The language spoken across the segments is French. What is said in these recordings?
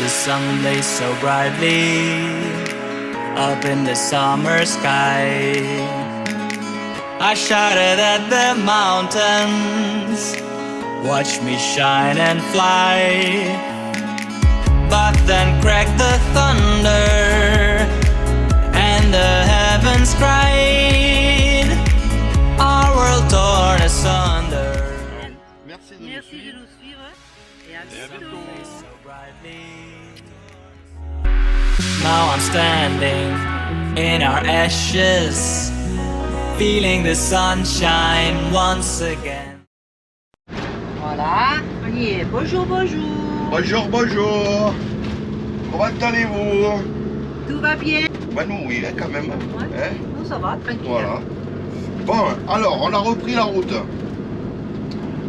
the sun blazed so brightly up in the summer sky. I shouted at the mountains, watch me shine and fly. But then cracked the thunder and the heavens cried, our world torn asunder. Merci de Merci de nous suivre et à bientôt. Now I'm standing in our ashes, feeling the sunshine once again. Voilà, on y est. Bonjour, bonjour. Bonjour, bonjour. Comment allez-vous? Tout va bien? Ben nous oui, hein, quand même. Ouais. Hein? Nous, ça va, tranquille. Voilà. Bon, alors, on a repris la route.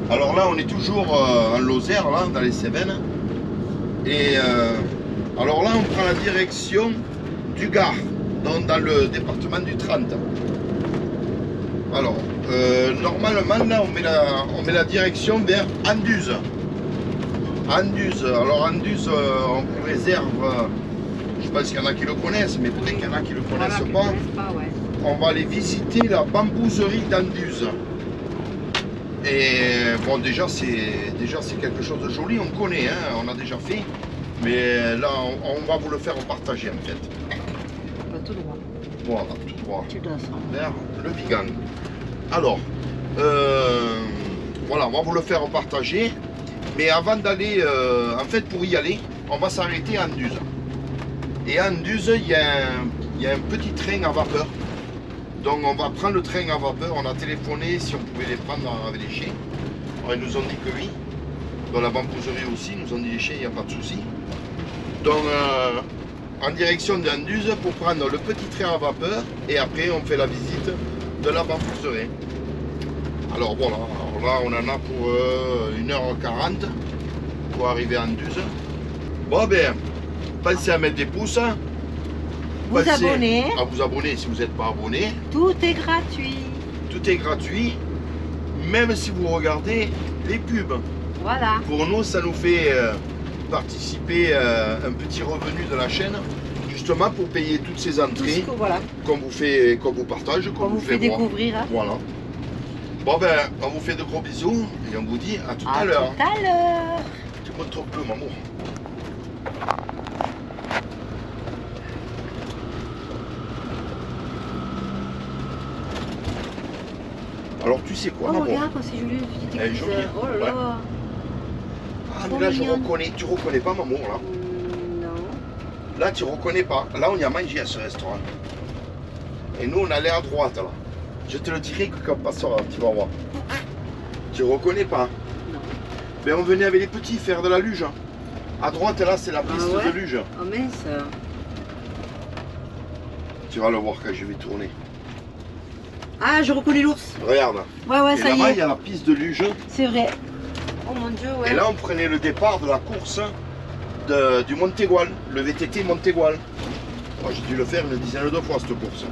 Alors là, on est toujours en Lozère, là, dans les Cévennes. Et alors là, on prend la direction du Gard, donc dans le département du 30. Alors, normalement, là, on met la direction vers Anduze. Anduze. Alors, Anduze, on vous réserve, je pense qu'il y en a qui le connaissent, mais peut-être qu'il y en a qui ne le connaissent pas. Ouais. On va aller visiter la bambouserie d'Anduze. Et bon, déjà c'est quelque chose de joli, on connaît, hein, on a déjà fait. Mais là, on va vous le faire partager en fait. On va tout droit. Voilà, tout droit Tu dois ça. vers le Vigan. Alors, voilà, on va vous le faire partager. Mais avant d'aller, en fait, pour y aller, on va s'arrêter à Anduze. Et à Anduze, il y a un petit train à vapeur. Donc on va prendre le train à vapeur. On a téléphoné si on pouvait les prendre avec les chiens. Alors, ils nous ont dit que oui. Dans la bambouserie aussi, ils nous ont dit les chiens, il n'y a pas de souci. Donc en direction d'Anduze pour prendre le petit train à vapeur. Et après on fait la visite de la bambouserie. Alors voilà, alors là on en a pour 1h40 pour arriver à Anduze. Bon ben, pensez à mettre des pouces. Vous abonner. À vous abonner si vous n'êtes pas abonné. Tout est gratuit. Tout est gratuit, même si vous regardez les pubs. Voilà. Pour nous, ça nous fait participer un petit revenu de la chaîne, justement pour payer toutes ces entrées Voilà. qu'on vous partage, qu'on On vous fait voir. découvrir. Hein. Voilà. Bon ben, on vous fait de gros bisous et on vous dit à tout à l'heure. Tout à l'heure. Tu me trompes peu, maman. Alors tu sais quoi, Oh, maman? regarde, c'est joli le petit Elle est église. jolie, Oh là là. Ah Trop mais là je mignonne. reconnais, tu reconnais pas maman là? Non. Là tu reconnais pas. Là on y a mangé à ce restaurant. Et nous on allait à droite là. Je te le dirai que quand on passera, tu vas voir. Tu reconnais pas? Non. Ben on venait avec les petits faire de la luge. À droite là c'est la piste Ah ouais? de luge. Oh mince. Tu vas le voir quand je vais tourner. Ah, je reconnais l'ours. Regarde. Ouais, Et ça y là-bas il y est. a la piste de luge. C'est vrai. Oh mon dieu, ouais. Et là on prenait le départ de la course du Montégoal, le VTT Montégoal. Moi j'ai dû le faire une dizaine de fois cette course.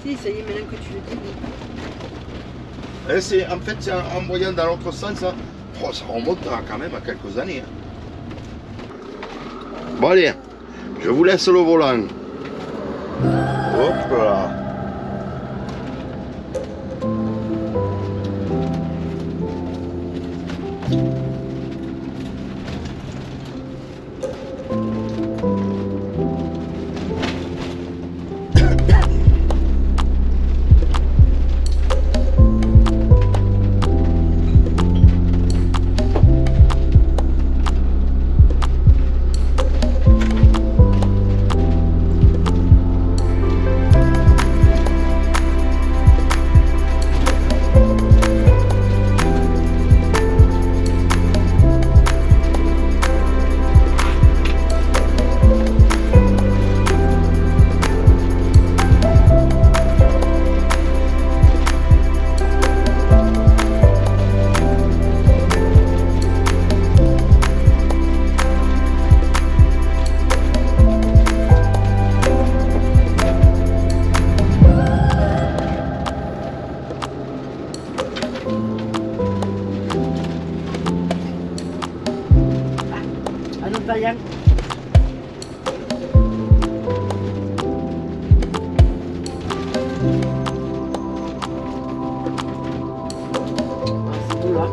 Si, ça y est, maintenant que tu le dis. Et en fait, c'est en voyant dans l'autre sens, ça, oh, ça remonte quand même à quelques années. Hein. Bon allez, je vous laisse le volant. Hop là. vaillant. Ah, c'est beau là.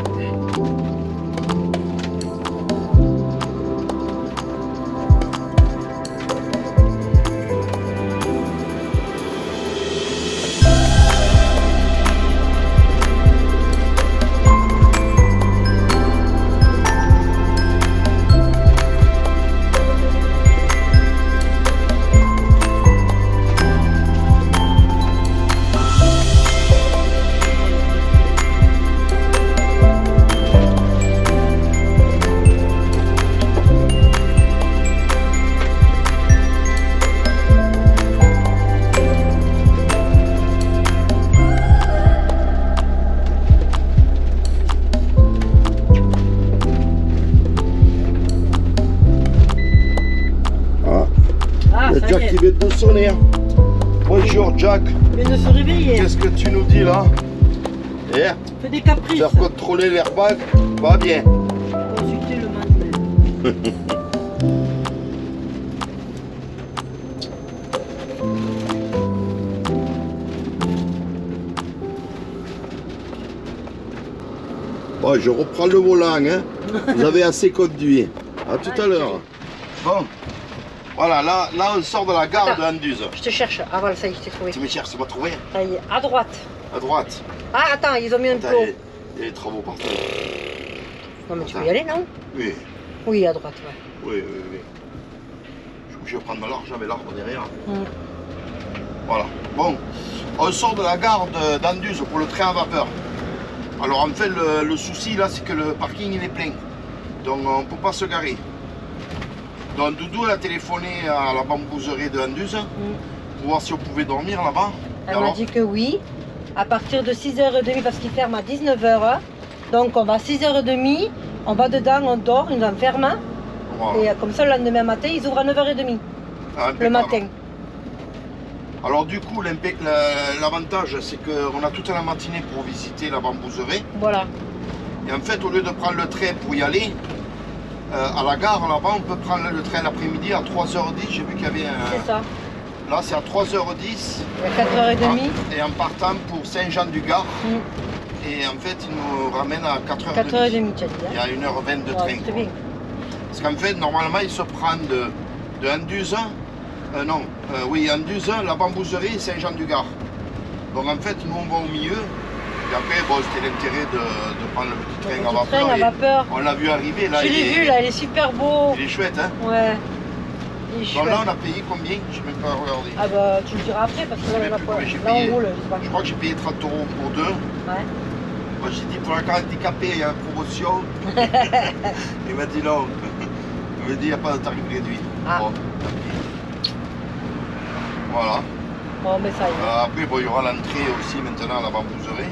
Ah, ça y Jack est. qui vient de sonner. Bonjour Jack, Il vient de se réveiller. qu'est-ce que tu nous dis là? Eh, Fais des caprices. faire contrôler l'airbag, va bien. Consulter le manuel. Bon, je reprends le volant, hein. Vous avez assez conduit. À tout à l'heure. Bon, voilà, là on sort de la gare Attends. de Anduze. Je te cherche. Ah voilà, ça y est, je t'ai trouvé. Tu me cherches, c'est pas trouvé? Ça y est, à droite. À droite. Ah, attends, ils ont mis un Attends, plot. il y a des travaux partout. Non, mais tu peux y aller, non? Oui, Oui, à droite, ouais. oui. Je suis obligé de prendre l'arche avec l'arbre derrière. Mm. Voilà. Bon, on sort de la gare d'Anduze pour le train à vapeur. Alors en fait, le souci là, c'est que le parking il est plein. Donc on ne peut pas se garer. Donc Doudou elle a téléphoné à la bambouserie de Anduze pour voir si on pouvait dormir là-bas. Et Elle m'a alors, dit que oui, à partir de 6h30, parce qu'ils ferment à 19h. Donc on va à 6h30, on va dedans, on dort, ils nous enferment. voilà. Et comme ça, le lendemain matin, ils ouvrent à 9h30. Ah, Le impeccable. matin. Alors du coup, l'avantage, c'est qu'on a toute la matinée pour visiter la bambouserie. Voilà. Et en fait, au lieu de prendre le train pour y aller, à la gare là-bas, on peut prendre le train l'après-midi à 3h10. J'ai vu qu'il y avait un... C'est ça. Là, c'est à 3h10. Il y a 4h30. Et en partant pour Saint-Jean-du-Gard. Mm. Et en fait, il nous ramène à 4h30. 4h30, tu as dit. Il y Hein? a 1h20 de Ouais, train. très bien. Parce qu'en fait, normalement, il se prend de Anduze, Anduze, la bambouserie et Saint-Jean-du-Gard. Donc en fait, nous, on va au milieu. Et après, bon, c'était l'intérêt de prendre le petit train à Le petit vapeur. train à et vapeur. on l'a vu arriver, là. Je l'ai vu, là, il est super beau. Il est chouette, hein. Ouais. Il est Donc chouette. là, on a payé combien? Je n'ai même pas regardé. Ah bah, tu le diras après, parce que Je sais là, on, a plus pas... combien j'ai là payé. on roule, je sais pas. Je crois que j'ai payé 30 € pour deux. Ouais. Moi, j'ai dit pour un cas handicapé, il y a une promotion. Il m'a dit non. Il m'a dit il n'y a pas de tarif réduit. Ah. Bon, tant pis. Voilà. Bon, mais ça y est. Après, bon, il y aura l'entrée aussi maintenant à la bambouserie.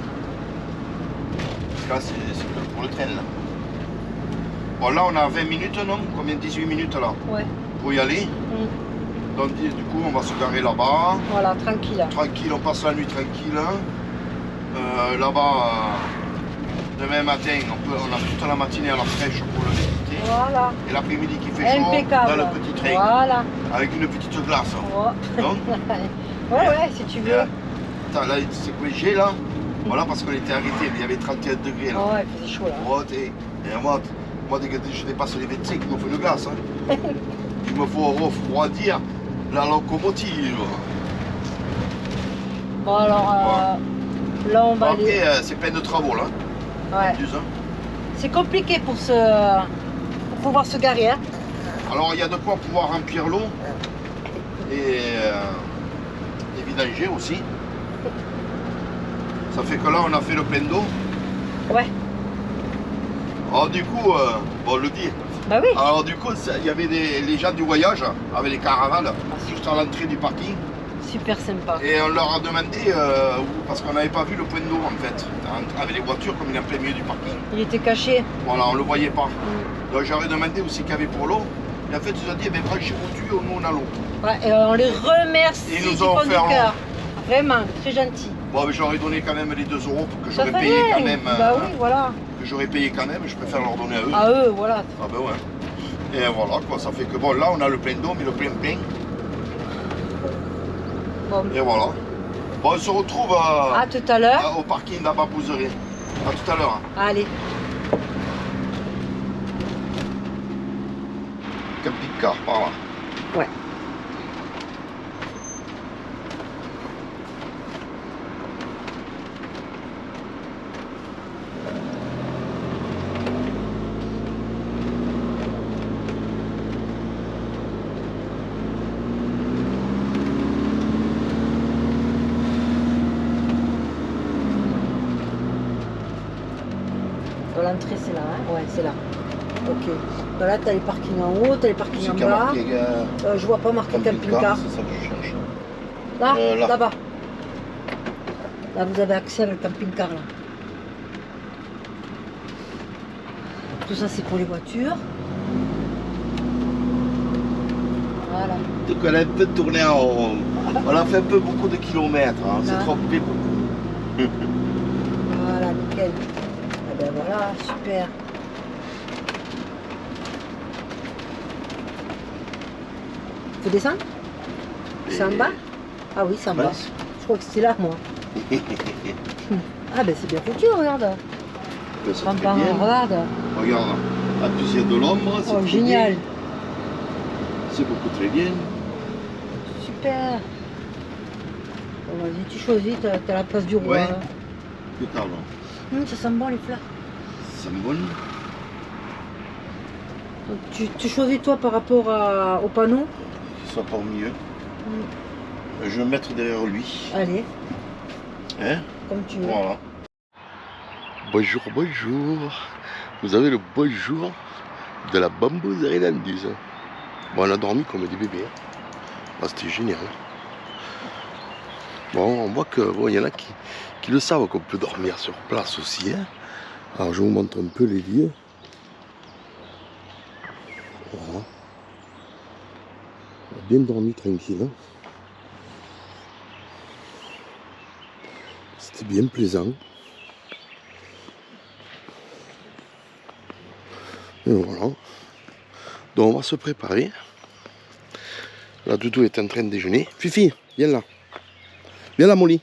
Parce que là, c'est que pour le train. Là. Bon, là, on a 20 minutes, non? Combien? 18 minutes là Ouais. pour y aller. Mm. Donc, du coup, on va se garer là-bas. Voilà, tranquille. Tranquille, on passe la nuit tranquille. Là-bas, demain matin, on a toute la matinée à la fraîche pour le visiter. Voilà. Et l'après-midi qui fait chaud Impeccable. dans le petit train. Voilà. Avec une petite glace. Ouais. Donc, Ouais, si tu veux. attends, là, c'est quoi j'ai là? Voilà, parce qu'on était arrêté, il y avait 31 degrés là. Ouais, il faisait chaud là. Oh, et moi, dès que je dépasse les 25, il me faut une glace. Hein. Il me faut refroidir la locomotive. Bon, alors, là, on va aller. Après, c'est plein de travaux là. Ouais. C'est compliqué pour pouvoir se garer. Hein. Alors, il y a de quoi pouvoir remplir l'eau et vidanger aussi. Ça fait que là, on a fait le plein d'eau. Ouais. Alors, du coup, bon, on le dit. Bah oui. Alors, du coup, il y avait les gens du voyage avec les caravanes juste à l'entrée du parking. Super sympa. Et on leur a demandé, parce qu'on n'avait pas vu le point d'eau en fait, avec les voitures comme il est en plein milieu du parking. Il était caché. Voilà, on ne le voyait pas. Mm. Donc j'aurais demandé aussi qu'il y avait pour l'eau. Et en fait, ils ont dit, eh bien, branchez vos tuyaux, nous on a l'eau. Ouais, et on les remercie Ils nous du ont fond du offert cœur. Vraiment, très gentil. Bon, mais j'aurais donné quand même les 2 € pour que Ça j'aurais fait payé rien. quand même. Bah oui, voilà. Que j'aurais payé quand même, je préfère leur donner à eux. À eux, voilà. Ah ben ouais. Et voilà quoi, ça fait que bon, là on a le plein d'eau, mais le plein. Bon. Et voilà. Bon, on se retrouve À tout à l'heure. au parking d'Ababouzerie. À tout à l'heure. Hein. Allez. Camping-car, par là. Ouais. L'entrée c'est là, hein? Ouais, c'est là. Ok. Donc là, tu as les parkings en haut, tu as les parkings C'est en qu'il y a bas. marqué, Je vois pas marqué camping-car. c'est ça que je cherche. Là, Là. là-bas. Là, vous avez accès avec le camping-car. Là. Tout ça, c'est pour les voitures. Voilà. Donc on a un peu tourné en rond. On a fait un peu beaucoup de kilomètres. Hein. C'est Là. trompé beaucoup. Voilà, nickel. Eh ben voilà, super. Faut descendre? C'est en bas? Ah oui, c'est en bas. Mince. Je crois que c'était là, moi. Ah ben c'est bien foutu, regarde. Ben, c'est Pam, très pam, bien. regarde. Regarde. En plus, il y a de l'ombre. C'est Oh, très génial. bien. C'est beaucoup très bien. Super. Bon, vas-y, tu choisis, t'as la place du roi. Ouais. Que t'as là? Ça sent bon les fleurs. Ça me bonne. Donc, tu choisis toi par rapport au panneau. Qu'il soit pas au milieu. Je vais me mettre derrière lui. Allez, Hein? comme tu veux. Voilà. Bonjour, bonjour. Vous avez le bonjour de la bambouserie d'Anduze. Bon, on a dormi comme des bébés. Ah, c'était génial. Bon, on voit que bon, y en a qui le savent qu'on peut dormir sur place aussi. Hein. Alors, je vous montre un peu les lieux. Voilà. On a bien dormi tranquille. Hein. C'était bien plaisant. Et voilà. Donc on va se préparer. La Doudou est en train de déjeuner. Fifi, viens là. Viens là, Molly.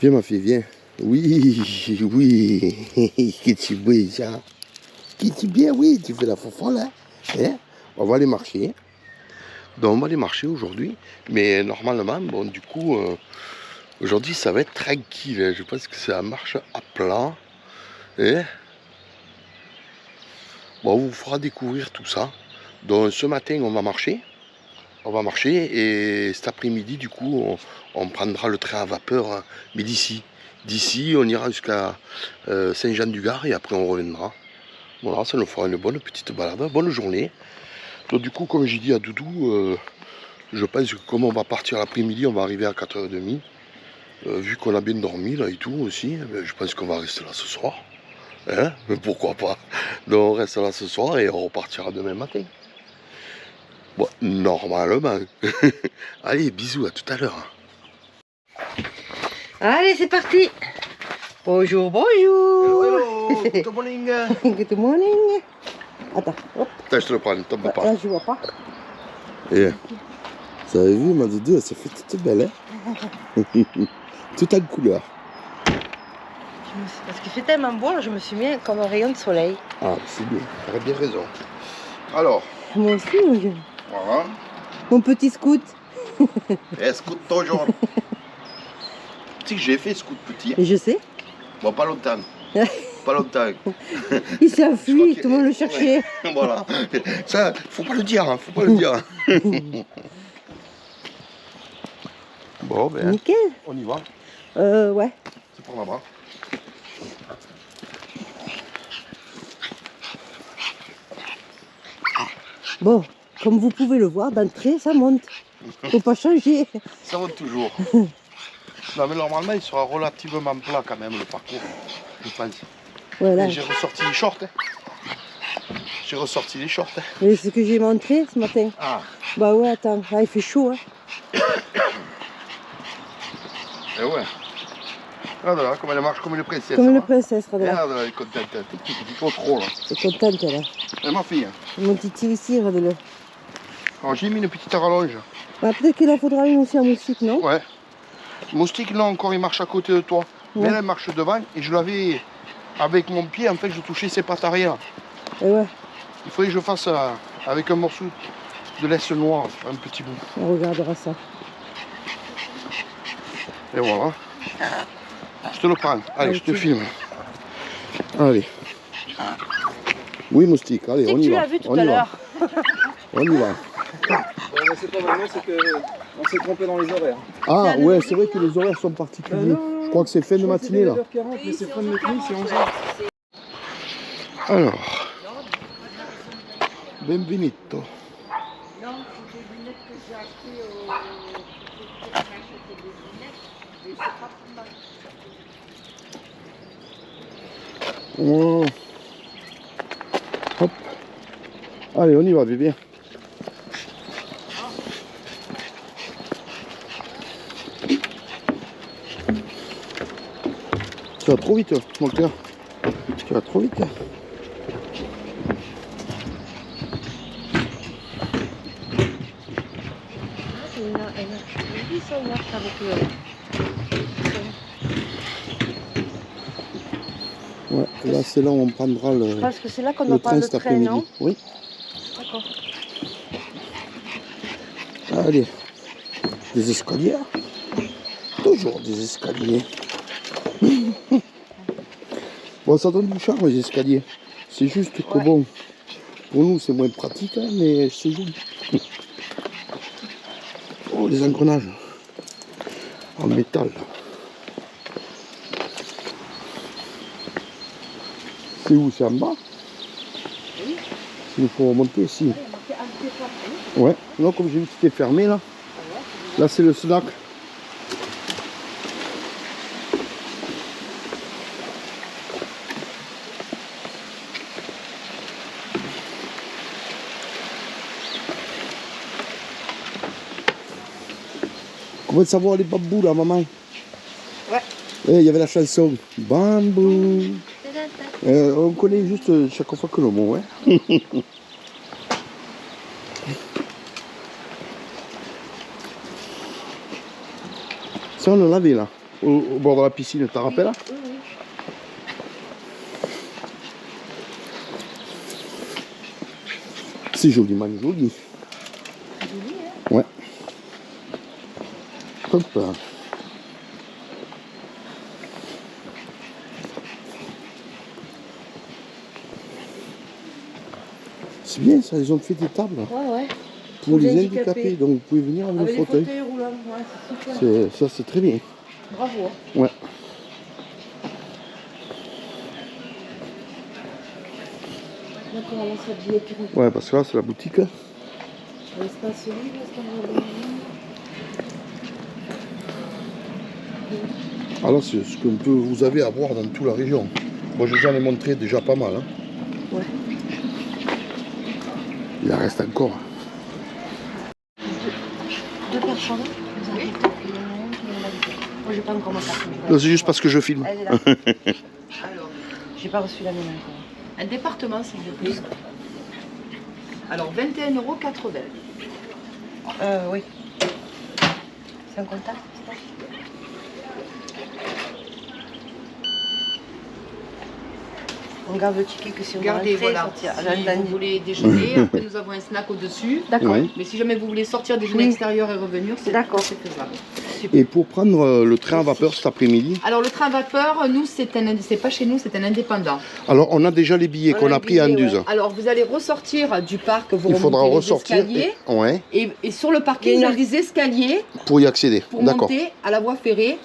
Viens ma fille, viens. Oui, oui. Que tu bouilles, ça. Que tu bien, oui. Tu fais la fofolle, hein. Hein? On va aller marcher. Donc on va aller marcher aujourd'hui. Mais normalement, bon, du coup, aujourd'hui ça va être tranquille. Je pense que c'est la marche à plat. Hein? Bon, on vous fera découvrir tout ça. Donc ce matin, on va marcher. On va marcher et cet après-midi, du coup, on prendra le train à vapeur. Mais d'ici, on ira jusqu'à Saint-Jean-du-Gard et après on reviendra. Voilà, ça nous fera une bonne petite balade, bonne journée. Donc du coup, comme j'ai dit à Doudou, je pense que comme on va partir l'après-midi, on va arriver à 4h30. Vu qu'on a bien dormi là et tout aussi, je pense qu'on va rester là ce soir. Hein? Mais pourquoi pas? Donc on reste là ce soir et on repartira demain matin. Bon, normalement. Allez, bisous, à tout à l'heure. Allez, c'est parti. Bonjour, bonjour. Hello, good morning. Good morning. Attends, hop. Attends, je te le prends, ne tombe pas. Là, je vois pas. Et, vous avez vu, ma Doudou, elle s'est fait toute belle, hein. Toute en couleur. Parce qu'il fait tellement beau, là, je me suis mis comme un rayon de soleil. Ah, c'est bien, tu as bien raison. Alors, Moi aussi, voilà. mon petit scout. Et scout toujours. Tu sais que j'ai fait scout petit. Et je sais. Bon, pas longtemps. Pas longtemps. Il s'est Je enfui, crois tout le monde le cherchait. Ouais. Voilà. Ça, faut pas le dire, hein, faut pas le dire. Bon, ben, Nickel. on y va. Ouais. C'est pour là-bas. Bon, comme vous pouvez le voir, d'entrée, ça monte. Faut pas changer. Ça monte toujours. Non, mais normalement, il sera relativement plat quand même, le parcours, je pense. Voilà. Et j'ai ressorti les shorts. Hein. J'ai ressorti les shorts. Hein. Et c'est ce que j'ai montré ce matin. Ah. Bah ouais, attends, là il fait chaud. Hein. Et ouais. Regarde là, comme elle marche comme une princesse. Comme une hein. princesse, Radela. Regarde, elle est contente, elle est toute petite, trop là. Elle est contente, elle. Et ma fille. Mon titi ici, Radela. Alors j'ai mis une petite rallonge. Bah, peut-être qu'il en faudra une aussi à moustique, non? Ouais. Moustique, non, encore il marche à côté de toi. Mais Ouais. là, elle marche devant et je l'avais avec mon pied, en fait, je touchais ses pattes arrière. Et ouais, Il faudrait que je fasse avec un morceau de laisse noire, un petit bout. on regardera ça. Et voilà. Je te le prends. Allez, je te Ok. filme. Allez. Oui, moustique, allez, C'est on que y tu va. l'as vu tout On à y va. l'heure. On y va. C'est pas vraiment, c'est qu'on s'est trompé dans les horaires. Ah, ouais, c'est vrai que les horaires sont particuliers. Je crois que c'est fin de matinée, là. C'est 9h40, mais c'est fin de matinée, c'est 11h. Alors. Benvenuto. Non, c'est des lunettes que j'ai achetées au... Et c'est pas plus mal. Oh. Hop. Allez, on y va, bébé. Tu vas trop vite, mon cœur. Tu vas trop vite. Oui, ça marche avec Ouais, là, c'est là où on prendra Je le, pense que c'est là qu'on le a train pas cet de train, après-midi. non? Oui. D'accord. Allez. Des escaliers. Toujours des escaliers. Bon, ça donne du charme, les escaliers. C'est juste que Ouais. bon, pour nous, c'est moins pratique, hein, mais c'est joli. Oh, les engrenages. En métal. C'est où? C'est en bas? Oui. Il faut remonter ici. Ouais. Non, comme j'ai vu que c'était fermé là. Là, c'est le snack. Comment savoir les bambous là, maman? Ouais. Il y avait la chanson Bambou. On connaît juste chaque fois que le mot, ouais. Ça, on en avait là, au bord de la piscine, t'as rappelé là? Oui, oui. C'est joliment joli. Joli, hein? Ouais. Hop là. C'est bien ça, ils ont fait des tables Ouais, ouais. pour les handicapés. handicapés, donc vous pouvez venir avec Avec le les fauteuil. fauteuils roulants, ouais, c'est super. Ça c'est très bien. Bravo. Hein. Ouais. D'accord, on va s'habiller pour Ouais, parce que là c'est la boutique. l'espace libre, est-ce qu'on va Alors c'est ce que vous avez à voir dans toute la région. Moi je vous en ai montré déjà pas mal. Hein. Ouais. Il en reste encore. Deux personnes. Oui. Moi, j'ai pas encore ma carte. Non, c'est juste parce que je filme. Elle est là. Alors, J'ai pas reçu la mienne encore. un département, s'il vous plaît. Alors, 21,80 €. Oui. C'est un contact, c'est ça? On garde le ticket que si on Regardez, veut rentrer, voilà. sortir. Si J'ai vous entendu. voulez déjeuner, après nous avons un snack au-dessus. D'accord. Ouais. Mais si jamais vous voulez sortir, déjeuner Oui. extérieur et revenir, c'est D'accord. faisable. Et pour prendre le train à vapeur cet après-midi, Alors, le train vapeur, nous, c'est pas chez nous, c'est un indépendant. alors on a déjà les billets On qu'on a a le pris à billet, Anduze. ouais. Alors, vous allez ressortir du parc, vous Il faudra remontez les ressortir escaliers. ouais, Et sur le parking, Il y il a y a des escaliers pour y accéder. pour D'accord. monter à la voie ferrée.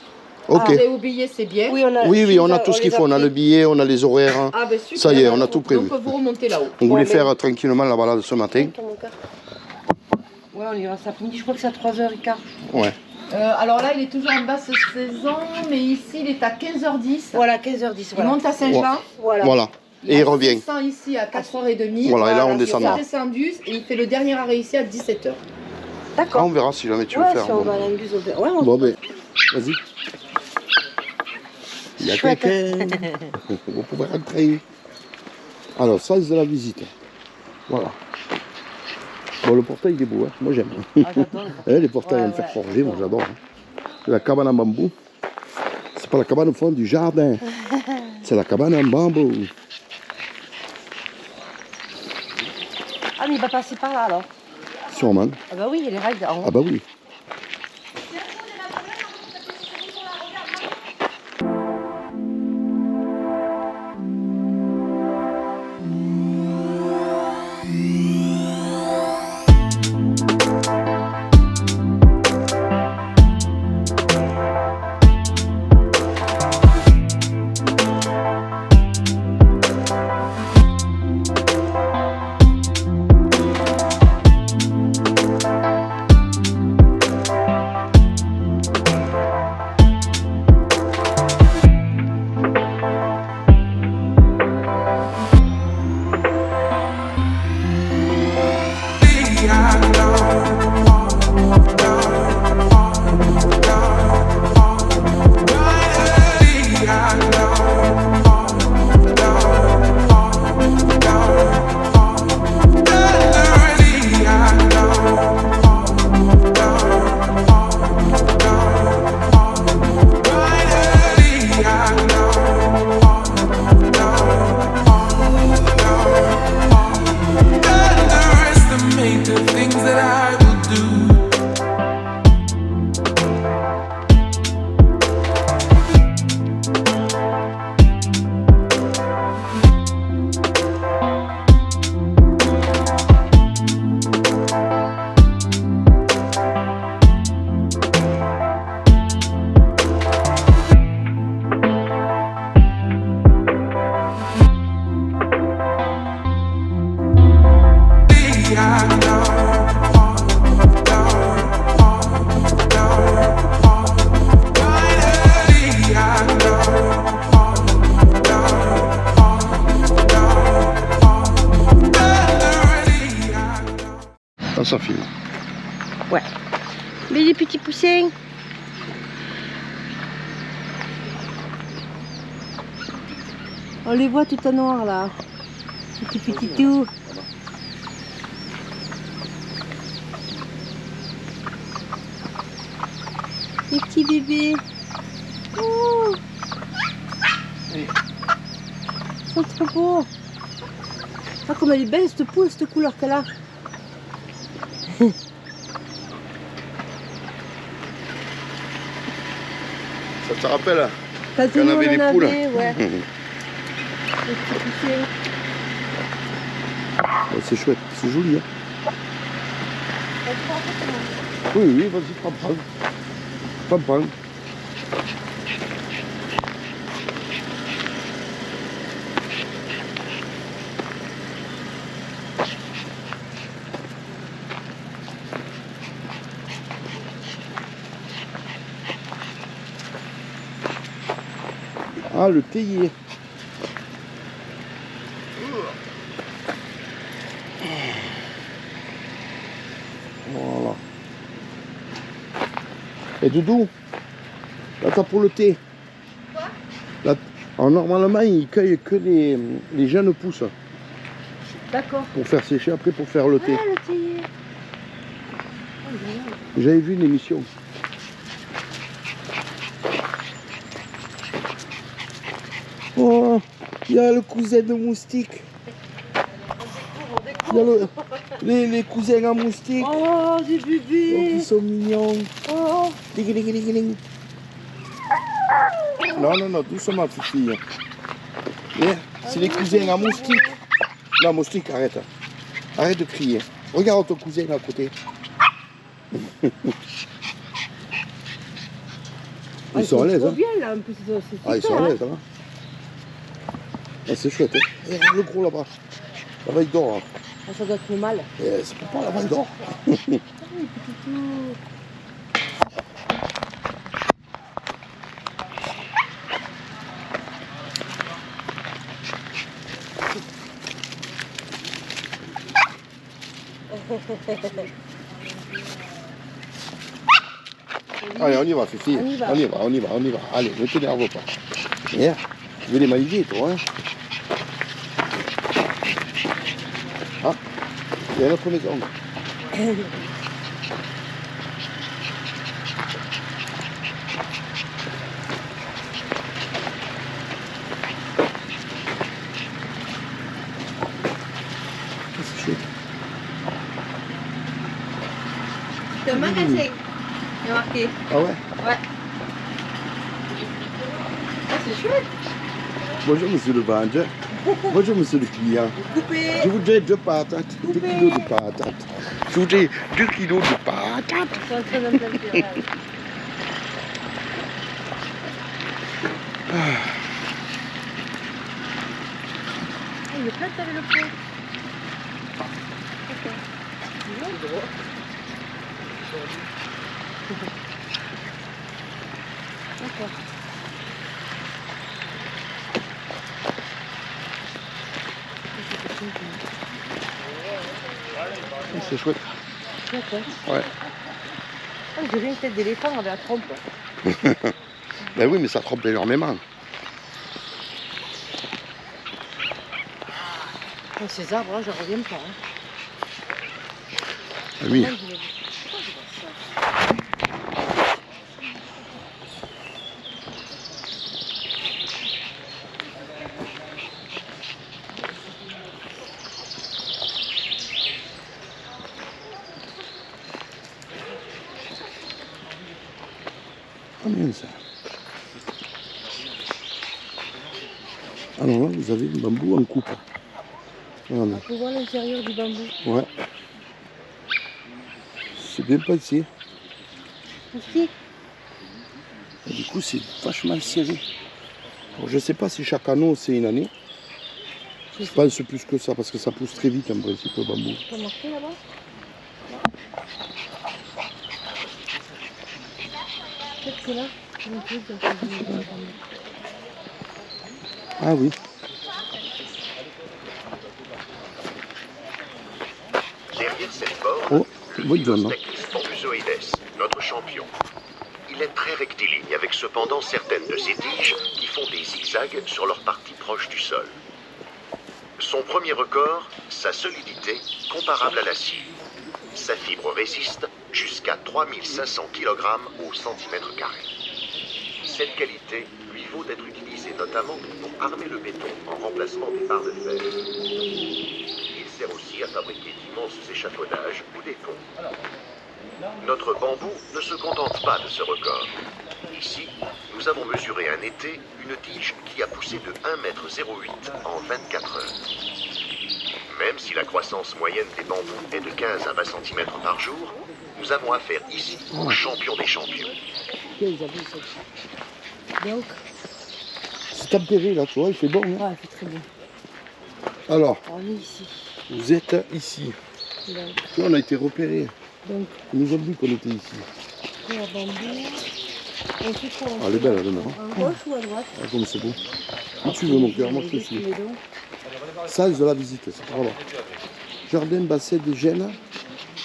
Ok. Vous avez oublié, c'est bien. Oui, on a, Oui, on a tout ce qu'il les faut. On a pris. le billet, on a les horaires. Hein. Ah, ben super. Ça y est, on a tout prévu. Donc, vous remontez là-haut. On voulait mais- faire tranquillement la balade ce matin. Attends, mon cœur. Ouais, on ira cet après-midi. Je crois que c'est à 3h15. Ouais. Alors là, il est toujours en basse saison, mais ici, il est à 15h10. Voilà, 15h10. Il Voilà. monte à Saint-Jean. Voilà. Voilà. Et il revient. Il descend ici à 4h30. Voilà, et là on Il descend. est descendu et il fait le dernier arrêt ici à 17h. Ah, D'accord. on verra si jamais tu veux Ouais, faire. si on Bon, va à l'Angus, on verra. Ouais, on Bon, ben, vas-y. Il y a Chouette. quelqu'un. Vous pouvez rentrer. Alors, sens de la visite. Voilà. Bon, le portail il est beau, hein. Moi j'aime. Ah, j'adore. Les portails Ouais, en fer ouais. forgé, moi j'adore. Hein. C'est la cabane en bambou. C'est pas la cabane au fond du jardin. C'est la cabane en bambou. Ah, mais il va passer par là alors. Sûrement. Ah, bah oui, il y a les rails en haut. Ah bah oui. Ça filme. Ouais. Mais les petits poussins. On les voit tout en noir là. Les petits tout. Les petits bébés. Oh. Ils sont trop beaux. Ah, comme elle est belle cette poule, cette couleur qu'elle a. Ça te rappelle Quand qu'on nous, avait on les en poules. ouais. Les petits poussins. Ouais, c'est chouette, c'est joli. Hein. Oui, oui, vas-y, prends. Prends. Ah, le théier. Voilà. Et Doudou, là t'as pour le thé. Quoi? Là, normalement, ils cueillent que les jeunes pousses D'accord. pour faire sécher, après pour faire le thé. Ah, le théier. Oh, génial. J'avais vu une émission. Oh, il y a le cousin de moustique. Il y a les cousins à moustique. Oh, des Oh, bébés. ils sont mignons. Oh. Ding. Non, doucement, fille. C'est les cousins à moustique. Non, moustique, arrête. Arrête de crier. Regarde ton cousin à côté. Ils sont à l'aise, trop hein. bien là, un peu. C'est Ah, ils sont super, à l'aise, hein. Ah, c'est chouette, hein. Et regarde le gros là-bas. Là-bas, il dort. Hein. Ah, ça doit être mal. C'est pas là-bas, il dort. Ah, les petits tout. Allez, on y va, Fifi. On y va. On y va. Allez, ne t'énerve pas. Yeah. Tu veux les Maldives, toi, hein? Ah, il y a une autre maison. C'est chouette. C'est un magasin. Il y a marqué. Ah ouais? Ouais. Ah, c'est chouette. Bonjour monsieur le vendeur. Bonjour monsieur le client. Coupé. Je voudrais 2 patates, 2 kilos de patates. Je voudrais 2 kilos de patates. Ils sont en train d'implanter là. Ah, il est plein avec le pot. D'accord. C'est chouette. D'accord. Ouais. Ah, j'ai vu une tête d'éléphant avec la trompe. Ben oui, mais ça trompe énormément. Oh, ces arbres, là, je reviens pas. Hein. Ah oui. Comment je l'ai vu? Pourquoi je vois ça? Combien ça? Alors là, vous avez le bambou en coupe. Voilà. On peut voir l'intérieur du bambou. Ouais. C'est bien pensé. Aussi. Et du coup, c'est vachement serré. Alors, je sais pas si chaque anneau, c'est une année. Je pense plus que ça, parce que ça pousse très vite en principe, le bambou. Tu as marqué là-bas? Peut-être que là, on peut dire que je vais Ah oui. Derrière cette borne, Oh, oui, le John. Stakis Formusoides, notre champion. Il est très rectiligne, avec cependant certaines de ses tiges qui font des zigzags sur leur partie proche du sol. Son premier record, sa solidité comparable à l'acier. Sa fibre résiste jusqu'à 3500 kg au centimètre carré. Cette qualité lui vaut d'être utilisée notamment pour armer le béton en remplacement des barres de fer. Il sert aussi à fabriquer d'immenses échafaudages ou des ponts. Notre bambou ne se contente pas de ce record. Ici, nous avons mesuré un été une tige qui a poussé de 1,08 m en 24 heures. Même si la croissance moyenne des bambous est de 15 à 20 cm par jour, nous avons affaire ici au champion des champions. Donc, C'est tempéré là, tu vois, il fait bon. Hein. ouais, c'est très bien. Alors, On est ici. vous êtes ici. Donc, Tu vois, on a été repérés. donc Ils nous ont dit qu'on était ici. pour la bambou. On fait quoi? Ah, elle est belle, elle est belle. À gauche ou à droite? Ah, comme c'est beau. Où tu veux, mon cœur, moi je te suis. Sens de la visite, c'est par là. Jardin bassin des Gènes,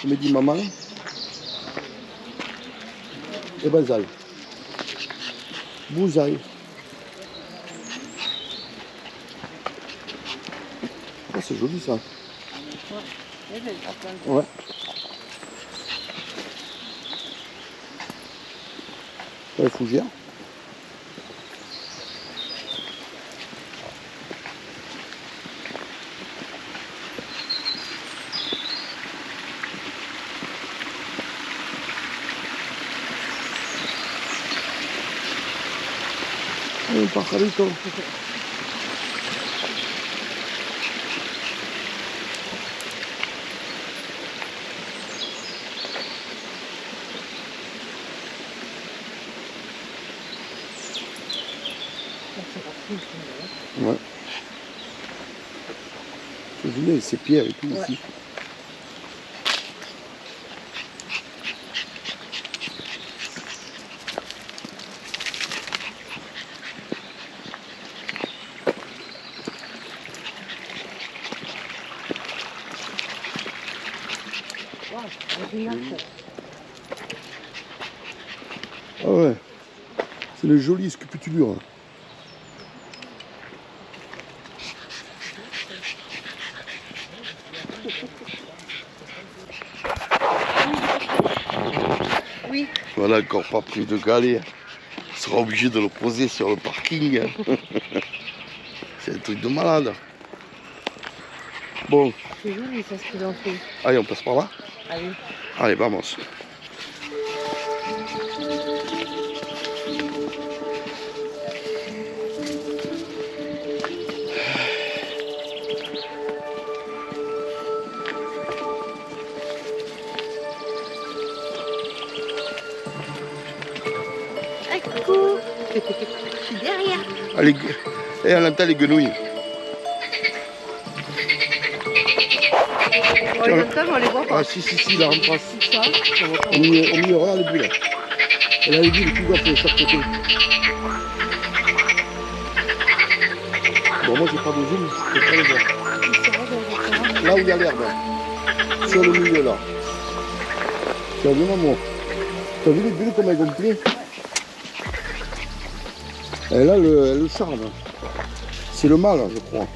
comme dit maman. Et bonsaï. Bousaï. Ah, c'est joli ça. Elle est belle, la plante. Ouais. Ouais, fougère. Un pajarito. Ouais. C'est joli avec ces pierres et tout Ouais. ici. Ah ouais. C'est une jolie sculpture. Voilà, encore pas pris de galet. On sera obligé de le poser sur le parking. C'est un truc de malade. Bon, C'est joli ça ce qu'ils ont fait. allez, on passe par là. Allez. Allez, vamos. Coucou. Je suis derrière. Allez, et on entend les guenouilles. On les entend, mais on les voit pas. Ah si, là, on passe. Ça, on voit pas. Au milieu, regarde les bulles. Là. Et là, les bulles, tout doit faire de chaque côté. Bon, moi, j'ai pas de zoom, je peux pas les voir. Là où il y a l'herbe. Sur le milieu, là. Tu as vu, maman? Tu as vu les bulles comme elles ont pris? Elle a le charme. C'est le mâle, je crois.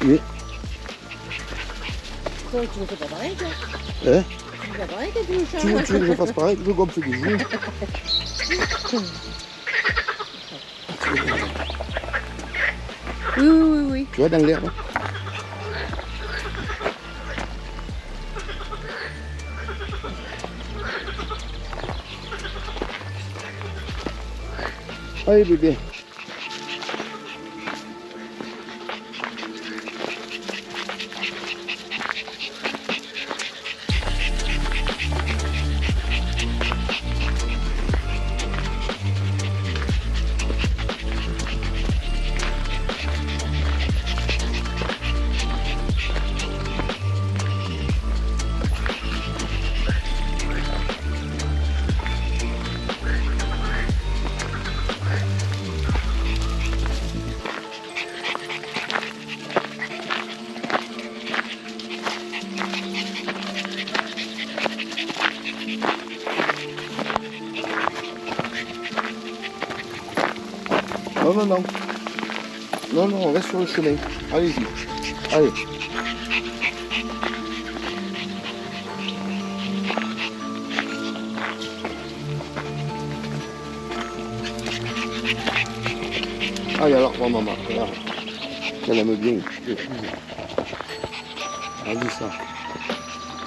Oui. Toi, tu ne fais pas pareil, toi. Hein? Tu ne fais pas pareil quand tu me Tu veux que je fasse pareil? Tu veux qu'on me fait des joues? Oui. Tu vois, dans l'herbe? Allez, bébé. Non. Non, on reste sur le chemin. Allez-y. Allez. Allez, alors, bon, maman, regarde. Elle aime bien. Vas-y, ça.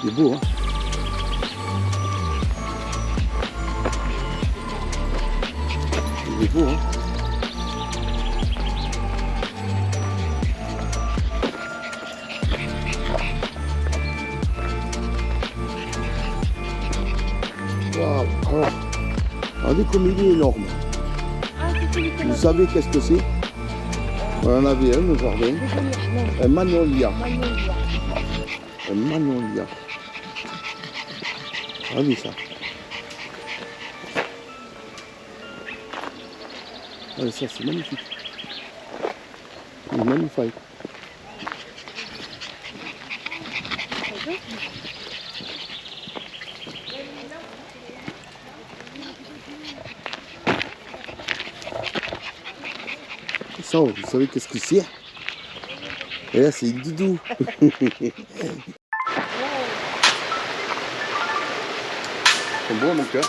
C'est beau, hein. C'est beau, hein. Waouh, alors, regardez comme il est énorme. Vous savez qu'est-ce que c'est? On en avait un au jardin. Un magnolia. Un magnolia. Regardez ça. Regardez ça, c'est magnifique. C'est magnifique. Ça, vous savez qu'est-ce que c'est? Et là, c'est une doudou. C'est bon, mon cœur.